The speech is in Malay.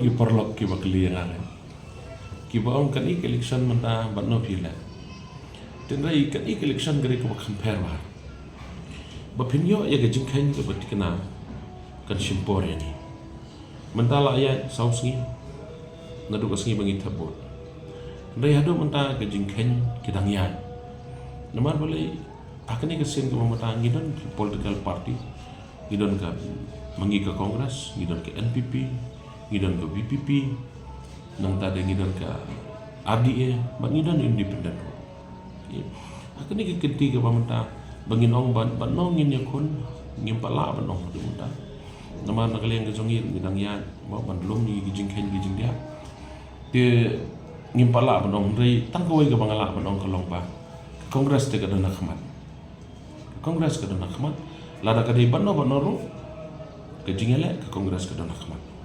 gi perlok ki bakli yang ada. Ki baong kan ik election menta batno pila. Tendrai kan ik election gari ko compare ba. Bapinyo ya gajing kan ko batikana kan simpore ni. Mentala ya sausingi nadu kasingi bangi tabot. Tendrai hado menta gajing kan kidang yan. Namar boleh akani kesin ko mata ngidon political party ngidon ka mangi ke kongres ngidon ke NPP ngidon ke BPP nang tadi ngidon ke ADE bang ngidon independen akani ke ketiga pamenta bangin ong ban nongin ya kun ngimpala ban ong du muta nama nakaliang ke jongir ngidang ya ba ban lom ni gijing ken gijing dia te ngimpala ban ong rei tangkoi ke bangala ban ong kalong ba kongres te kadana khmat kongres kadana khmat lada kadai banno ro ke jingele ke kongres kadana khmat